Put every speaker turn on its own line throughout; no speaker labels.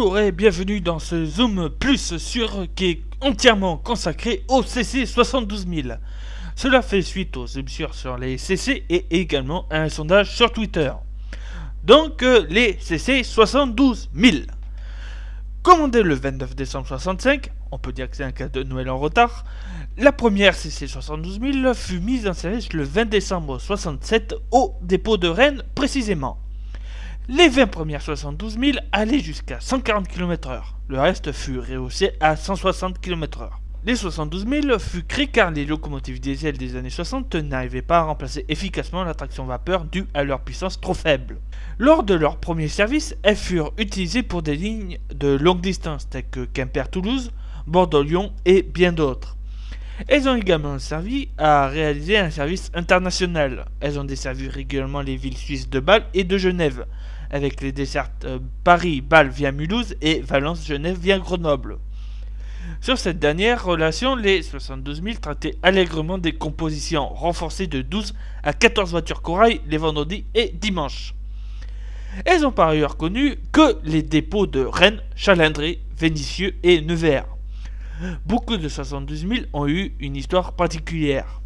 Bonjour et bienvenue dans ce Zoom Plus qui est entièrement consacré au CC 72000. Cela fait suite aux Zoom sur les CC et également à un sondage sur Twitter. Donc les CC 72000. Commandé le 29 décembre 65, on peut dire que c'est un cas de Noël en retard, la première CC 72000 fut mise en service le 20 décembre 67 au dépôt de Rennes précisément. Les 20 premières 72 000 allaient jusqu'à 140 km/h. Le reste fut rehaussé à 160 km/h. Les 72 000 fut créés car les locomotives diesel des années 60 n'arrivaient pas à remplacer efficacement la traction vapeur due à leur puissance trop faible. Lors de leur premier service, elles furent utilisées pour des lignes de longue distance telles que Quimper-Toulouse, Bordeaux-Lyon et bien d'autres. Elles ont également servi à réaliser un service international. Elles ont desservi régulièrement les villes suisses de Bâle et de Genève, avec les dessertes Paris-Bâle via Mulhouse et Valence-Genève via Grenoble. Sur cette dernière relation, les 72 000 traitaient allègrement des compositions renforcées de 12 à 14 voitures corail les vendredis et dimanches. Elles ont par ailleurs connu que les dépôts de Rennes, Chalindré, Vénissieux et Nevers. Beaucoup de 72 000 ont eu une histoire particulière.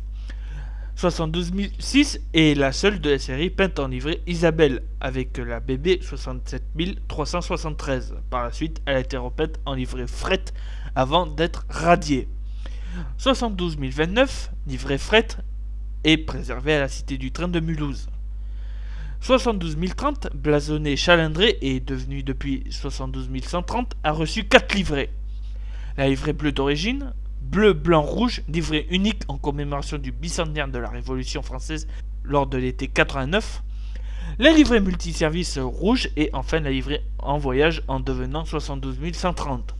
72 006 est la seule de la série peinte en livrée Isabelle, avec la BB 67 373. Par la suite, elle a été repeinte en livrée Fret avant d'être radiée. 72 029, livrée Fret, est préservée à la Cité du Train de Mulhouse. 72 030, blasonnée Chalindré et devenue depuis 72 130, a reçu 4 livrées. La livrée bleue d'origine, bleu, blanc, rouge, livrée unique en commémoration du bicentenaire de la Révolution française lors de l'été 89, la livrée multiservice rouge et enfin la livrée en voyage en devenant 72 130.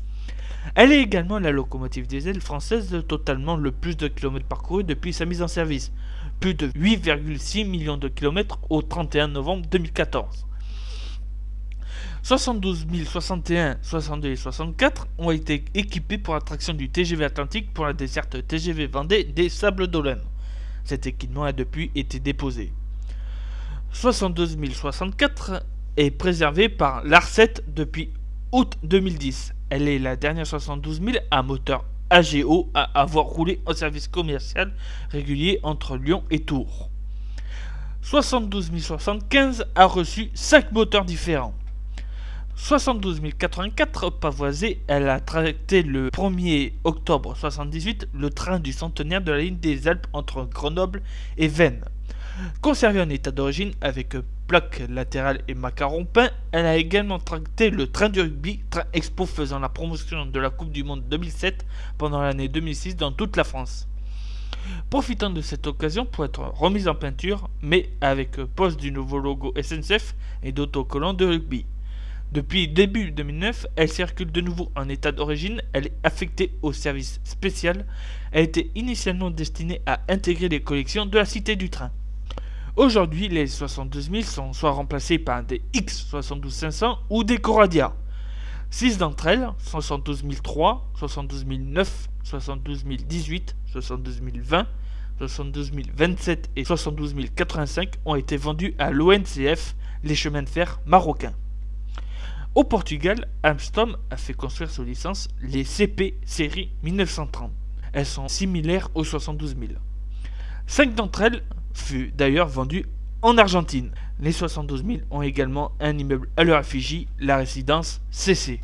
Elle est également la locomotive diesel française totalement le plus de kilomètres parcourus depuis sa mise en service, plus de 8,6 millions de kilomètres au 31 novembre 2014. 72 061, 62 et 64 ont été équipés pour la traction du TGV Atlantique pour la desserte TGV Vendée des Sables d'Olonne. Cet équipement a depuis été déposé. 72 064 est préservé par l'ARCET depuis août 2010. Elle est la dernière 72 000 à moteur AGO à avoir roulé en service commercial régulier entre Lyon et Tours. 72 075 a reçu 5 moteurs différents. 72 084 pavoisée, elle a traité le 1er octobre 78 le train du centenaire de la ligne des Alpes entre Grenoble et Veynes. Conservée en état d'origine avec plaque latérale et macaron peint, elle a également traité le train du rugby, train expo faisant la promotion de la Coupe du Monde 2007 pendant l'année 2006 dans toute la France. Profitant de cette occasion pour être remise en peinture, mais avec pose du nouveau logo SNCF et d'autocollants de rugby. Depuis début 2009, elle circule de nouveau en état d'origine, elle est affectée au service spécial, elle était initialement destinée à intégrer les collections de la Cité du Train. Aujourd'hui, les 72 000 sont soit remplacées par des X72 500 ou des Coradia. 6 d'entre elles, 72 003, 72 009, 72 018, 72 020, 72 027 et 72 085 ont été vendues à l'ONCF, les chemins de fer marocains. Au Portugal, Alstom a fait construire sous licence les CP série 1930. Elles sont similaires aux 72 000. 5 d'entre elles furent d'ailleurs vendues en Argentine. Les 72 000 ont également un immeuble à leur effigie, la résidence CC.